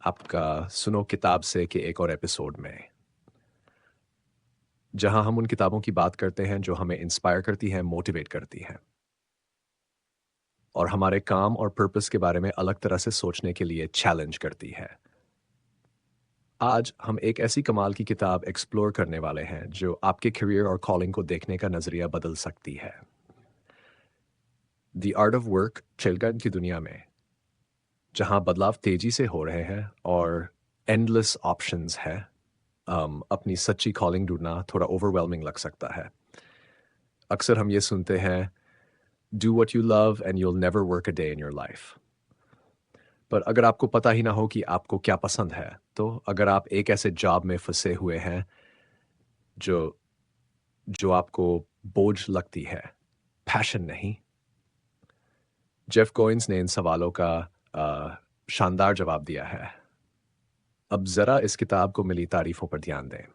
आपका सुनो किताब से के एक और एपिसोड में, जहां हम उन किताबों की बात करते हैं जो हमें इंस्पायर करती हैं, मोटिवेट करती हैं और हमारे काम और पर्पस के बारे में अलग तरह से सोचने के लिए चैलेंज करती है। आज हम एक ऐसी कमाल की किताब एक्सप्लोर करने वाले हैं जो आपके करियर और कॉलिंग को देखने का नजरिया बदल सकती है। The art of work children की दुनिया में, जहां बदलाव तेजी से हो रहे हैं और एंडलेस ऑप्शंस है, अपनी सच्ची कॉलिंग ढूंढना थोड़ा ओवरवेलमिंग लग सकता है। अक्सर हम ये सुनते हैं, do what you love and you'll never work a day in your life. पर अगर आपको पता ही ना हो कि आपको क्या पसंद है, तो अगर आप एक ऐसे जॉब में फंसे हुए हैं जो जो आपको बोझ लगती है, पैशन नहीं। जेफ कोइंस ने इन सवालों का शानदार जवाब दिया है। अब जरा इस किताब को मिली तारीफों पर ध्यान दें।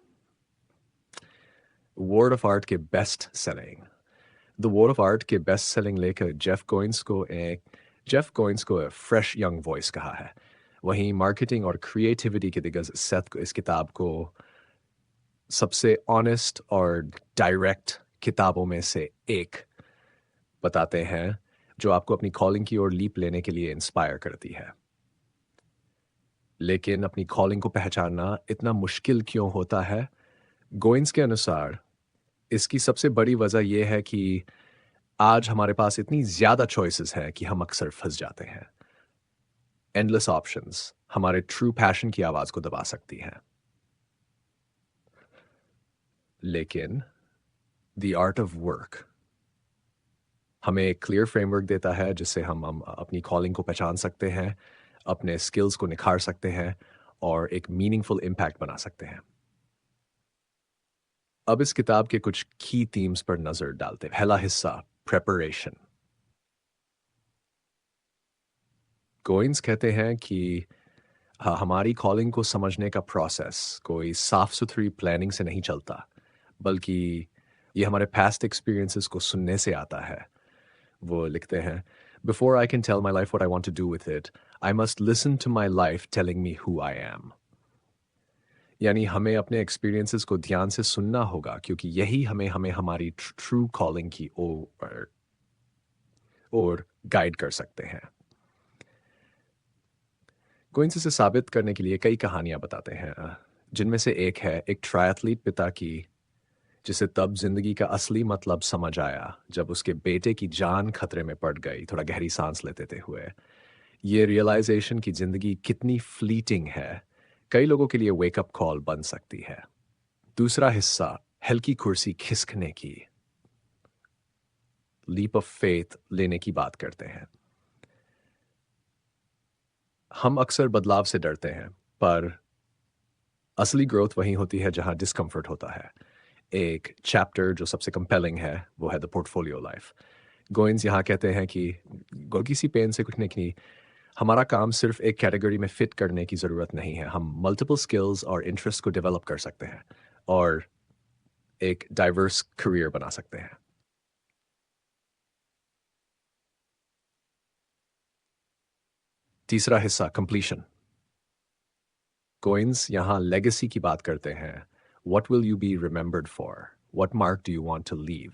वर्ड ऑफ आर्ट के best selling the war of art के बेस्ट सेलिंग लेकर जेफ कोइंस को फ्रेश यंग वॉइस कहा है। वहीं मार्केटिंग और क्रिएटिविटी के दिग्गज सेथ को इस किताब को सबसे ऑनेस्ट और डायरेक्ट किताबों में से एक बताते हैं, जो आपको अपनी कॉलिंग की ओर लीप लेने के लिए इंस्पायर करती है। लेकिन अपनी कॉलिंग को पहचानना इतना मुश्किल क्यों होता है? गोइंस के अनुसार इसकी सबसे बड़ी वजह यह है कि आज हमारे पास इतनी ज्यादा चॉइसेस हैं कि हम अक्सर फंस जाते हैं। एंडलेस ऑप्शंस हमारे ट्रू पैशन की आवाज को दबा सकती हैं। लेकिन द आर्ट ऑफ वर्क हमें एक क्लियर फ्रेमवर्क देता है जिससे हम अपनी कॉलिंग को पहचान सकते हैं, अपने स्किल्स को निखार सकते हैं और एक मीनिंगफुल इम्पैक्ट बना सकते हैं। अब इस किताब के कुछ की थीम्स पर नजर डालते हैं। पहला हिस्सा, प्रेपरेशन। गोइंस कहते हैं कि हमारी कॉलिंग को समझने का प्रोसेस कोई साफ सुथरी प्लानिंग से नहीं चलता, बल्कि ये हमारे पास्ट एक्सपीरियंसेस को सुनने से आता है। वो लिखते हैं, before I can tell my life what I want to do with it, I must listen to my life telling me who I am. यानी हमें अपने एक्सपीरियंसेस को ध्यान से सुनना होगा, क्योंकि यही हमें हमें हमारी ट्रू कॉलिंग की ओर गाइड कर सकते हैं। कोइंस इसे साबित करने के लिए कई कहानियां बताते हैं, जिनमें से एक है एक ट्रायथलीट पिता की, जिसे तब जिंदगी का असली मतलब समझ आया जब उसके बेटे की जान खतरे में पड़ गई। थोड़ा गहरी सांस लेते हुए ये रियलाइजेशन की जिंदगी कितनी फ्लीटिंग है, कई लोगों के लिए वेकअप कॉल बन सकती है। दूसरा हिस्सा, हल्की कुर्सी खिसकने की, लीप ऑफ फेथ लेने की बात करते हैं। हम अक्सर बदलाव से डरते हैं, पर असली ग्रोथ वहीं होती है जहां डिस्कम्फर्ट होता है। एक चैप्टर जो सबसे कंपेलिंग है वो है द पोर्टफोलियो लाइफ। गोइंस यहाँ कहते हैं कि गोगी सी पेन से कुछ नहीं, हमारा काम सिर्फ एक कैटेगरी में फिट करने की ज़रूरत नहीं है। हम मल्टीपल स्किल्स और इंटरेस्ट को डेवलप कर सकते हैं और एक डाइवर्स करियर बना सकते हैं। तीसरा हिस्सा, कंप्लीशन। गोइंस यहाँ लेगेसी की बात करते हैं। What will you be remembered for? What mark do you want to leave?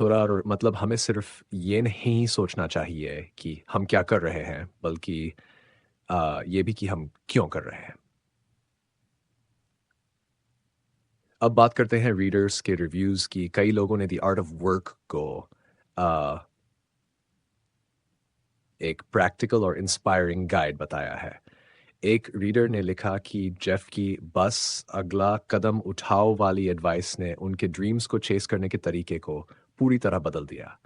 थोड़ा मतलब हमें सिर्फ ये नहीं सोचना चाहिए कि हम क्या कर रहे हैं, बल्कि ये भी कि हम क्यों कर रहे हैं। अब बात करते हैं रीडर्स के रिव्यूज की। कई लोगों ने द आर्ट ऑफ वर्क को आ, एक प्रैक्टिकल और इंस्पायरिंग गाइड बताया है। एक रीडर ने लिखा कि जेफ की बस अगला कदम उठाओ वाली एडवाइस ने उनके ड्रीम्स को चेस करने के तरीके को पूरी तरह बदल दिया।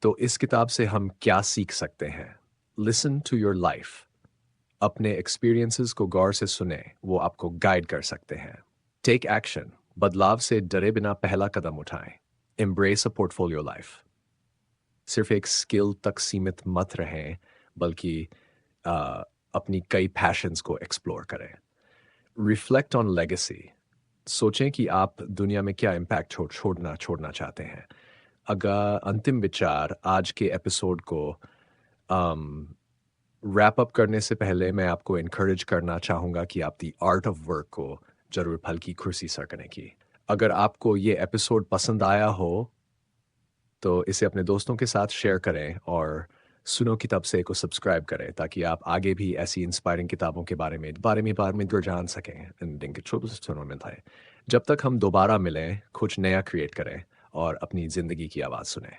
तो इस किताब से हम क्या सीख सकते हैं? Listen to your life. अपने एक्सपीरियंसेस को गौर से सुने, वो आपको गाइड कर सकते हैं। Take action. बदलाव से डरे बिना पहला कदम उठाएं। Embrace a portfolio life. सिर्फ एक स्किल तक सीमित मत रहें, बल्कि अ, अपनी कई पैशंस को एक्सप्लोर करें। Reflect on legacy. सोचें कि आप दुनिया में क्या इम्पैक्ट छोड़ना चाहते हैं। अगर अंतिम विचार आज के एपिसोड को रैप अप करने से पहले मैं आपको इनकरेज करना चाहूँगा कि आप दी आर्ट ऑफ वर्क को ज़रूर हल्की खुर्सी सर करने की। अगर आपको ये एपिसोड पसंद आया हो तो इसे अपने दोस्तों के साथ शेयर करें और सुनो किताब से को सब्सक्राइब करें ताकि आप आगे भी ऐसी इंस्पायरिंग किताबों के बारे में जान सकें इन दिन के छोटे से सुनो में था। जब तक हम दोबारा मिलें कुछ नया क्रिएट करें और अपनी ज़िंदगी की आवाज़ सुनें।